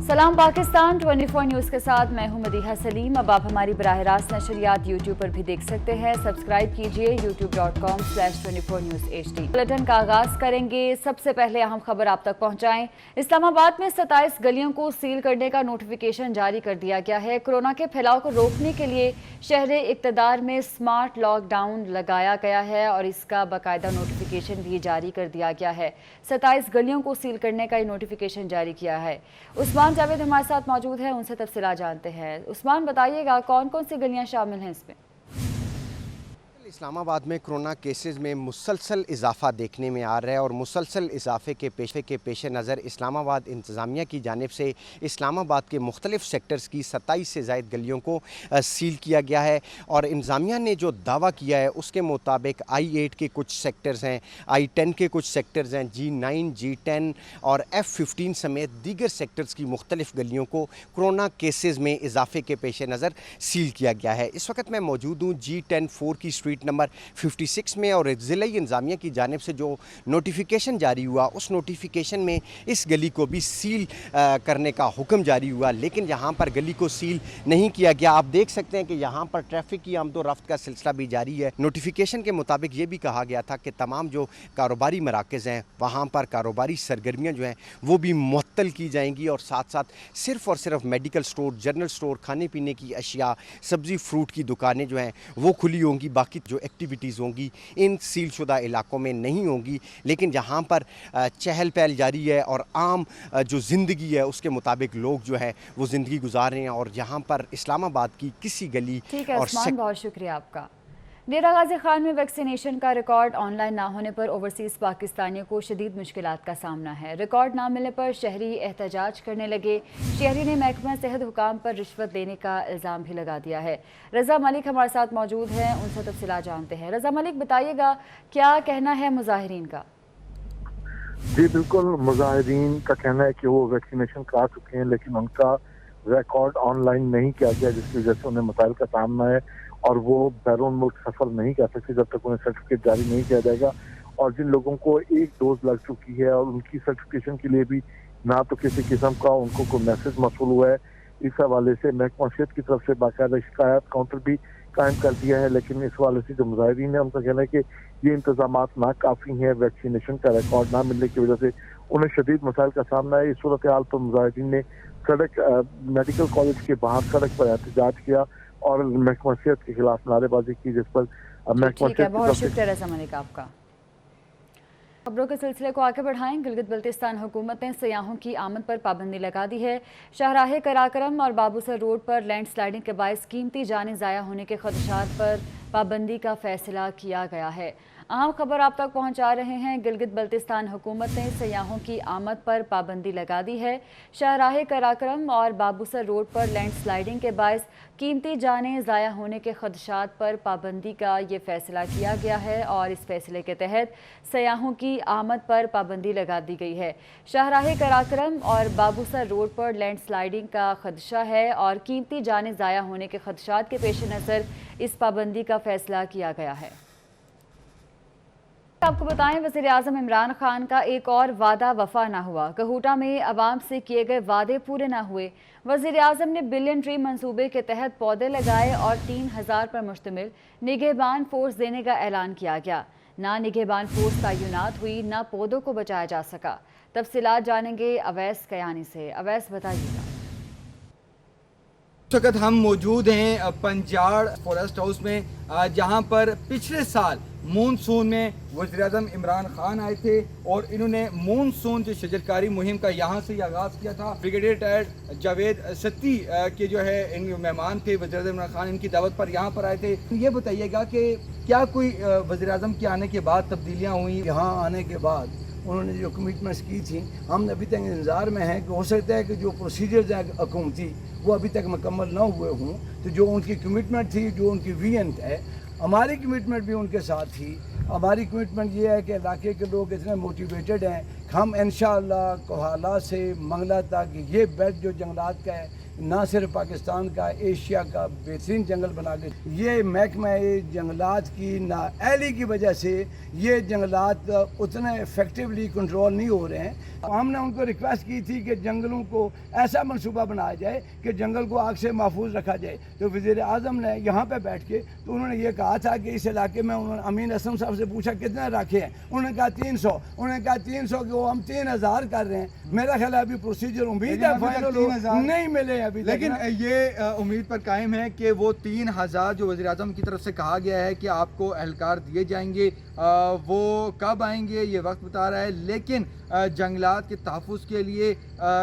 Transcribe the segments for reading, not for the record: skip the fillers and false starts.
सलाम पाकिस्तान 24 न्यूज़ के साथ मैं हूं मदीहा सलीम। अब आप हमारी बराह रास्त नशरियात यूट्यूब पर भी देख सकते हैं। सब्सक्राइब कीजिए youtube.com/24 News HD। बुलेटिन का आगाज करेंगे। सबसे पहले अहम खबर आप तक पहुंचाएं। इस्लामाबाद में 27 गलियों को सील करने का नोटिफिकेशन जारी कर दिया गया है। कोरोना के फैलाव को रोकने के लिए शहर इक़्तिदार में स्मार्ट लॉकडाउन लगाया गया है और इसका बाकायदा नोटिफिकेशन भी जारी कर दिया गया है। 27 गलियों को सील करने का ये नोटिफिकेशन जारी किया है। उस्मान जावेद हमारे साथ मौजूद है, उनसे तफसीलात जानते हैं। उस्मान, बताइएगा कौन कौन सी गलियां शामिल हैं इसमें? इस्लामाबाद में कोरोना केसेस में मुसलसल इजाफ़ा देखने में आ रहा है और मुसलसल इजाफ़े के पेश नज़र इस्लामाबाद इंतज़ामिया की जानिब से इस्लामाबाद के मुख्तलिफ़ सेक्टर्स की 27 से ज़ायद गलियों को सील किया गया है। और इंतज़ामिया ने जो दावा किया है उसके मुताबिक I8 के कुछ सेक्टर्स हैं, I10 के कुछ सेक्टर्स हैं, G9, G10 और F15 समेत दीगर सेक्टर्स की मुख्तलिफ़ गलियों को कोरोना केसेस में इजाफ़े के पेश नज़र सील किया गया है। इस वक्त मैं मौजूद हूँ G10-4 की स्ट्रीट नंबर 56 में और ज़िला इंतज़ामिया की जानिब से जो नोटिफिकेशन जारी हुआ उस नोटिफिकेशन में इस गली को भी सील करने का हुक्म जारी हुआ, लेकिन यहाँ पर गली को सील नहीं किया गया। आप देख सकते हैं कि यहाँ पर ट्रैफिक की आमद व रफ्त का सिलसिला भी जारी है। नोटिफिकेशन के मुताबिक ये भी कहा गया था कि तमाम जो कारोबारी मराकज़ हैं वहाँ पर कारोबारी सरगर्मियाँ जो हैं वो भी मुअत्तल की जाएंगी और साथ साथ सिर्फ़ और सिर्फ मेडिकल स्टोर, जनरल स्टोर, खाने पीने की अशिया, सब्ज़ी फ्रूट की दुकानें जो हैं वो खुली होंगी। बाकी जो एक्टिविटीज़ होंगी इन सील शुदा इलाकों में नहीं होंगी, लेकिन जहाँ पर चहल पहल जारी है और आम जो ज़िंदगी है उसके मुताबिक लोग जो है वो ज़िंदगी गुजार रहे हैं और यहाँ पर इस्लामाबाद की किसी गली और बहुत शुक्रिया आपका। डेरा गाजी खान में वैक्सीनेशन का रिकॉर्ड ऑनलाइन ना होने पर ओवरसीज़ पाकिस्तानियों को शदीद मुश्किलात का सामना है। रिकॉर्ड ना मिलने पर शहरी एहतजाज करने लगे। शहरी ने महकमा सेहत हुकाम पर रिश्वत देने का इल्ज़ाम भी लगा दिया है। रज़ा मलिक हमारे साथ मौजूद हैं, उनसे तफसीलात जानते हैं। रज़ा मलिक, बताइएगा क्या कहना है मुजाहिरीन का? जी बिल्कुल, मुजाहिरीन का कहना है कि वो वैक्सीनेशन करा चुके हैं लेकिन उनका रिकॉर्ड ऑनलाइन नहीं किया गया, जिसकी वजह से उन्हें मसाइल का सामना है और वो बैरून मुल्क सफर नहीं कर सकते जब तक उन्हें सर्टिफिकेट जारी नहीं किया जाएगा। और जिन लोगों को एक डोज लग चुकी है और उनकी सर्टिफिकेशन के लिए भी ना तो किसी किस्म का उनको कोई मैसेज मौसूल हुआ है, इस हवाले से महकमा सेहत की तरफ से बाकायदा शिकायत काउंटर भी कायम कर दिया है। लेकिन इस हवाले से जो मुजाहिरीन है उनका कहना है कि ये इंतजाम नाकाफी हैं। वैक्सीनेशन का रिकॉर्ड ना मिलने की वजह से उन्हें शदीद मसाइल का सामना है। इस सूरत हाल पर मुजाहिरीन ने मेडिकल कॉलेज के बाहर सड़क पर एहतजाज किया और महकमा सेहत के खिलाफ नारेबाजी की, जिस पर महकमा सेहत बहुत शुक्रिया रज़ा मलिक आपका। खबरों के सिलसिले को आगे बढ़ाएं। गिलगित बल्तिस्तान हुकूमत ने सयाहों की आमद पर पाबंदी लगा दी है। शाहराह कराकरम और बाबूसर रोड पर लैंड स्लाइडिंग के बायस कीमती जानें ज़ाया होने के खदशात पर पाबंदी का फैसला किया गया है। अहम खबर आप तक पहुंचा रहे हैं। गिलगित बल्तिस्तान हुकूमत ने सयाहों की आमद पर पाबंदी लगा दी है। शाहराह कराकरम और बाबूसर रोड पर लैंड स्लाइडिंग के बायस कीमती जानें ज़ाया होने के खदशात पर पाबंदी का ये फैसला किया गया है और इस फैसले के तहत सयाहों की आमद पर पाबंदी लगा दी गई है। शाहराह कराकरम और बाबूसर रोड पर लैंड स्लाइडिंग का खदशा है और कीमती जानें ज़ाया होने के खदशात के पेश नज़र इस पाबंदी का फैसला किया गया है। आपको बताएं, वज़ीर आज़म इमरान खान का एक और वादा वफा ना हुआ। कहूटा में अवाम से किए गए वादे पूरे ना हुए। वज़ीर आज़म ने बिलियन ट्री मंसूबे के तहत पौधे लगाए और 3000 पर मुश्तमिल निगहबान फोर्स देने का ऐलान किया गया। ना निगहबान फोर्स तैनात हुई, ना पौधों को बचाया जा सका। तफसीलात जानेंगे अवैस कयानी से। अवैस, बताइएगा। इस वक्त हम मौजूद हैं पंजाड़ फॉरेस्ट हाउस में, जहां पर पिछले साल मानसून में वज़ीर-ए-आज़म इमरान खान आए थे और इन्होंने मानसून जो शजरकारी मुहिम का यहाँ से ही आगाज़ किया था। ब्रिगेडियर रिटायर्ड जावेद सत्ती के जो है इन मेहमान थे, वज़ीर-ए-आज़म इमरान खान इनकी दावत पर यहाँ पर आए थे। ये बताइएगा कि क्या कोई वज़ीर-ए-आज़म के आने के बाद तब्दीलियाँ हुई? यहाँ आने के बाद उन्होंने जो कमिटमेंट्स की थी, हम अभी तक इंतज़ार में हैं कि हो सकता है कि जो प्रोसीजर्स हैं हुकूमती वो अभी तक मुकम्मल ना हुए हों। तो जो उनकी कमिटमेंट थी, जो उनकी विजन है, हमारी कमिटमेंट भी उनके साथ थी। हमारी कमिटमेंट ये है कि इलाके के लोग इतने मोटिवेटेड हैं, हम इंशाअल्लाह कोहाला से मंगला तक ये बेल्ट जो जंगलात का है ना सिर्फ पाकिस्तान का, एशिया का बेहतरीन जंगल बना के, ये महकमा जंगलात की नाअहली की वजह से ये जंगलात उतने इफेक्टिवली कंट्रोल नहीं हो रहे हैं। हमने उनको रिक्वेस्ट की थी कि जंगलों को ऐसा मंसूबा बनाया जाए कि जंगल को आग से महफूज रखा जाए। तो वज़ीर आज़म ने यहाँ पे बैठ के तो उन्होंने ये कहा था कि इस इलाके में, उन्होंने अमीन असलम साहब से पूछा कितने राखे हैं, उन्होंने कहा 300। उन्होंने कहा 300 को हम 3000 कर रहे हैं। मेरा ख्याल है अभी प्रोसीजर उम्मीद है फाइनल नहीं मिले अभी, लेकिन ये उम्मीद पर कायम है कि वो 3000 जो वज़ीर आज़म की तरफ से कहा गया है कि आपको एहलकार दिए जाएंगे, वो कब आएंगे ये वक्त बता रहा है। लेकिन जंगलात के तहफ़्फ़ुज़ के लिए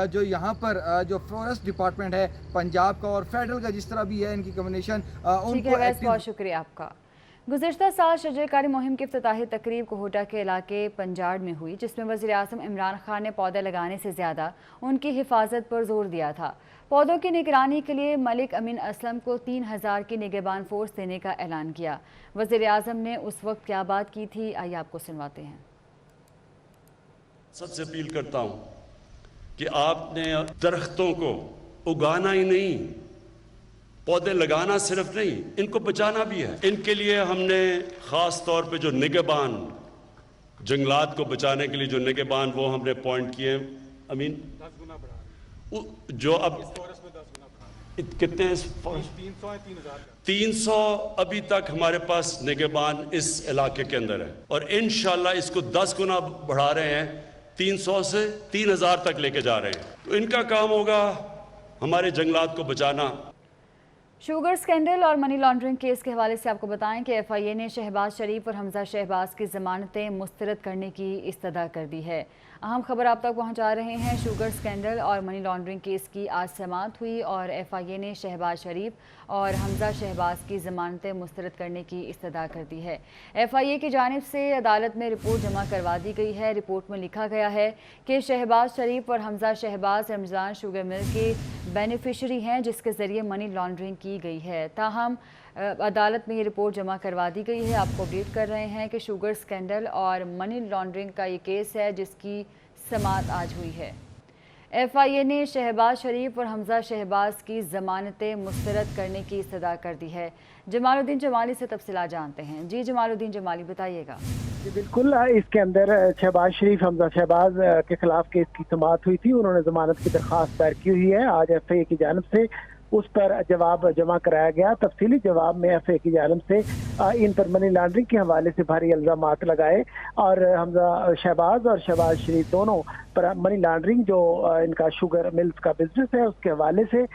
जो यहाँ पर जो फॉरेस्ट डिपार्टमेंट है पंजाब का और फेडरल का जिस तरह भी है इनकी कम्बिनेशन उनको बहुत शुक्रिया आपका। गुज़िश्ता साल शजरकारी मुहिम की इफ्तिताही तकरीब कोहोटा के इलाके पंजाड़ में हुई, जिसमें वज़ीर आज़म इमरान खान ने पौधे लगाने से ज़्यादा उनकी हिफाजत पर जोर दिया था। पौधों की निगरानी के लिए मलिक अमीन असलम को 3000 की निगहबान फोर्स देने का ऐलान किया। वज़ीर आज़म ने उस वक्त क्या बात की थी, आइए आपको सुनवाते हैं। सबसे अपील करता हूं कि आपने दरख्तों को उगाना ही नहीं, पौधे लगाना सिर्फ नहीं, इनको बचाना भी है। इनके लिए हमने ख़ास तौर पे जो निगहबान, जंगलात को बचाने के लिए जो निगहबान वो हमने अपॉइंट किए। अमीन 10 गुना बढ़ा जो अब कितने 300 अभी तक हमारे पास निगहबान इस इलाके के अंदर है और इंशाल्लाह इसको 10 गुना बढ़ा रहे हैं, 300 से 3000 तक लेके जा रहे हैं। तो इनका काम होगा हमारे जंगलात को बचाना। शुगर स्कैंडल और मनी लॉन्ड्रिंग केस के हवाले से आपको बताएं कि एफआईए ने शहबाज शरीफ और हमजा शहबाज की ज़मानतें मुस्तरद करने की इस्तदा कर दी है। अहम खबर आप तक पहुंचा रहे हैं। शुगर स्कैंडल और मनी लॉन्ड्रिंग केस की आज समाअत हुई और एफआईए ने शहबाज शरीफ और हमजा शहबाज की ज़मानतें मुस्तरद करने की इस्तदा कर दी है। एफआईए की जानिब से अदालत में रिपोर्ट जमा करवा दी गई है। रिपोर्ट में लिखा गया है कि शहबाज शरीफ और हमजा शहबाज रमज़ान शुगर मिल के बेनिफिशरी हैं, जिसके ज़रिए मनी लॉन्ड्रिंग की गई है। ताहम अदालत में ये रिपोर्ट जमा करवा दी गई है। आपको अपडेट कर रहे हैं कि शुगर स्कैंडल और मनी लॉन्ड्रिंग का ये केस है जिसकी समाअत आज हुई है। एफआईए ने शहबाज शरीफ और हमजा शहबाज की ज़मानतें मुस्तरद करने की इस्तदा कर दी है। जमालुद्दीन जमाली से तफसीलात जानते हैं। जी जमालुद्दीन जमाली बताइएगा। जी बिल्कुल, इसके अंदर शहबाज शरीफ हमजा शहबाज के खिलाफ केस की समाअत हुई थी। उन्होंने ज़मानत की दरख्वास्त दायर की हुई है। आज एफआईए की जानिब से उस पर जवाब जमा कराया गया। तफसीली जवाब में एफआईए की जानिब से इन पर मनी लॉन्ड्रिंग के हवाले से भारी इल्ज़ामात लगाए और हमजा शहबाज और शहबाज शरीफ दोनों पर मनी लॉन्ड्रिंग, जो इनका शुगर मिल्स का बिजनेस है उसके हवाले से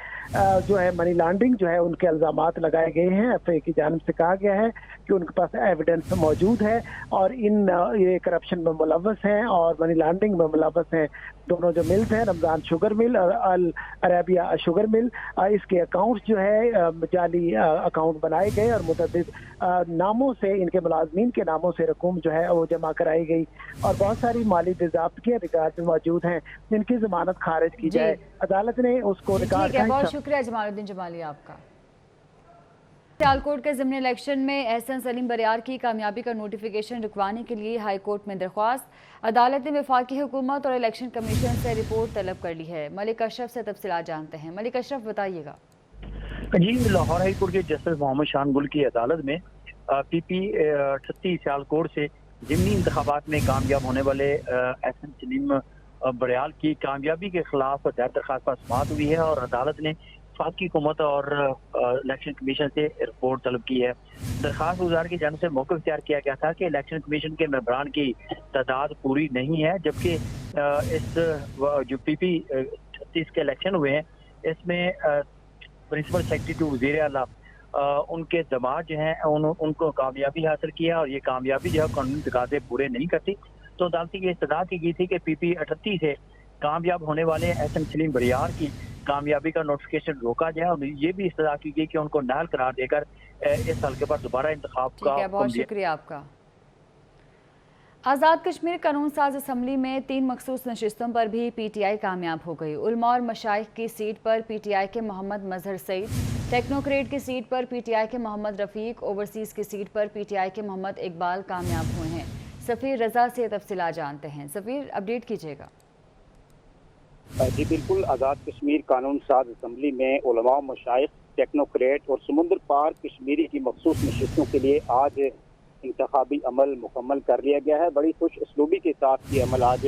जो है मनी लॉन्ड्रिंग जो है उनके इल्ज़ामात लगाए गए हैं। एफआईए की जानिब से कहा गया है कि उनके पास एविडेंस मौजूद है और ये करप्शन में मुलव्वस हैं और मनी लॉन्ड्रिंग में मुलव्वस हैं। दोनों जो मिल्स हैं, रमज़ान शुगर मिल और अल अरेबिया शुगर मिल, इसके अकाउंट्स जो है जाली अकाउंट बनाए गए और मुतअद्दिद नामों से, इनके मुलाजमीन के नामों से रकूम जो है वो जमा कराई गई और बहुत सारी माली ज़ाब्तियाँ रिकॉर्ड में मौजूद हैं। इनकी ज़मानत खारिज की जाए। अदालत ने उसको रिकॉर्ड। बहुत शुक्रिया जमालुद्दीन जमाली आपका। सियालकोट के ज़िमनी इलेक्शन में एहसन सलीम बरियार की कामयाबी का नोटिफिकेशन रुकवाने के लिए हाई कोर्ट में दरख्वास्त। अदालत ने वफाकी हुकूमत और इलेक्शन कमीशन से रिपोर्ट तलब कर ली है। मलिक अशरफ से तफसीलात जानते हैं। मलिक अशरफ बताइएगा। जी, लाहौर हाई कोर्ट के जस्टिस मोहम्मद शान गुल की अदालत में पीपी 38 सियालकोट से ज़िमनी इंतखाबात में कामयाब होने वाले एहसन सलीम बरियार की कामयाबी के खिलाफ दरख्वास्त पर समाअत हुई है और अदालत ने वफाकी हुकूमत और इलेक्शन कमीशन से रिपोर्ट तलब की है। दरख्वास्त गुजार की जानिब से मौक़िफ़ इख्तियार किया गया था कि इलेक्शन कमीशन के मेंबरान की तादाद पूरी नहीं है, जबकि इस जो पीपी 36 के इलेक्शन हुए हैं इसमें प्रिंसिपल सेक्रेटरी टू वज़ीर आला उनके दमाद जो हैं उनको कामयाबी हासिल किया और ये कामयाबी जो है कानूनी तकाज़े पूरे नहीं करती। तो अदालत की इस्तदा की गई थी कि पीपी 38 से कामयाब होने वाले एहसन सलीम बरियार की कामयाबी का नोटिफिकेशन रोका जाए और ये भी इस्तदा की गई कि उनको नाअहल करार देकर इस हल्के पर दोबारा इंतखाब का। बहुत शुक्रिया आपका। आज़ाद कश्मीर कानून साज असम्बली में 3 मखसूस नशिस्तों पर भी पीटीआई कामयाब हो गई। उलमा और मशाइख की सीट पर पीटीआई के मोहम्मद मजहर सईद, टेक्नोक्रेट की सीट पर पीटीआई के मोहम्मद रफ़ीक, ओवरसीज़ की सीट पर पीटीआई के मोहम्मद इकबाल कामयाब हुए हैं। सफ़ीर रज़ा से तफसीलात जानते हैं। सफ़ीर अपडेट कीजिएगा। जी बिल्कुल, आज़ाद कश्मीर कानून साज असम्बली में उलमा, मशाइख, टेक्नोक्रेट और समुंदर पार कश्मीरी की मखसूस नशिस्तों के लिए आज इंतखाबी अमल मुकम्मल कर लिया गया है। बड़ी खुश उसलूबी के साथ ये अमल आज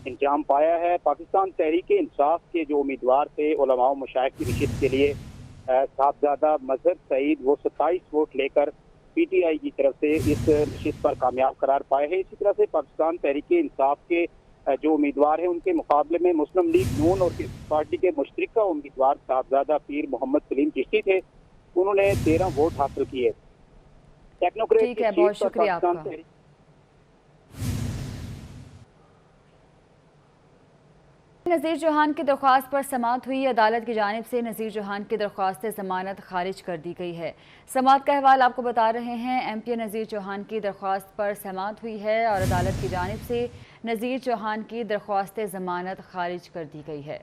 انجام پایا ہے۔ پاکستان تحریک انصاف کے جو امیدوار تھے علماء و مشائخ کی نشست کے لیے صاحبزادہ مظہر سعید، وہ 27 ووٹ لے کر پی ٹی آئی کی طرف سے اس نشست پر کامیاب قرار پائے ہیں۔ اسی طرح سے پاکستان تحریک انصاف کے جو امیدوار ہیں ان کے مقابلے میں مسلم لیگ نون اور پیپلز پارٹی کے مشترکہ امیدوار صاحبزادہ پیر محمد سلیم چشتی تھے، انہوں نے 13 ووٹ حاصل کیے۔ ٹیکنوکریٹ ٹھیک ہے، بہت شکریہ آپ کا۔ نذیر چوہان کی درخواست پر سماعت ہوئی، عدالت کی جانب سے نذیر چوہان کی درخواست ضمانت خارج کر دی گئی ہے۔ سماعت کا احوال آپ کو بتا رہے ہیں۔ ایم پی نذیر چوہان کی درخواست پر سماعت ہوئی ہے اور عدالت کی جانب سے نذیر چوہان کی درخواست ضمانت خارج کر دی گئی ہے۔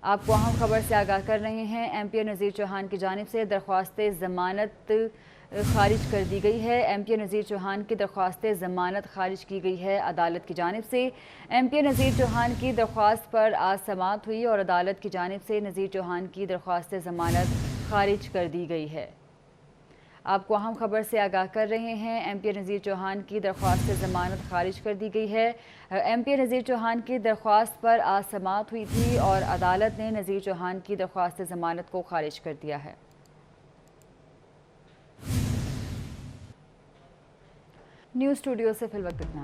آپ کو اہم خبر سے آگاہ کر رہے ہیں، ایم پی نذیر چوہان کی جانب سے درخواست ضمانت خارج کر دی گئی ہے۔ ایم پی نذیر چوہان کی درخواست ضمانت خارج کی گئی ہے عدالت کی جانب سے۔ ایم پی نذیر چوہان کی درخواست پر آج سماعت ہوئی اور عدالت کی جانب سے نذیر چوہان کی درخواست ضمانت خارج کر دی گئی ہے۔ آپ کو اہم خبر سے آگاہ کر رہے ہیں، ایم پی نذیر چوہان کی درخواست ضمانت خارج کر دی گئی ہے۔ ایم پی نذیر چوہان کی درخواست پر آج سماعت ہوئی تھی اور عدالت نے نذیر چوہان کی درخواست ضمانت کو خارج کر دیا ہے۔ نیوز اسٹوڈیو سے فی الوقت اتنا۔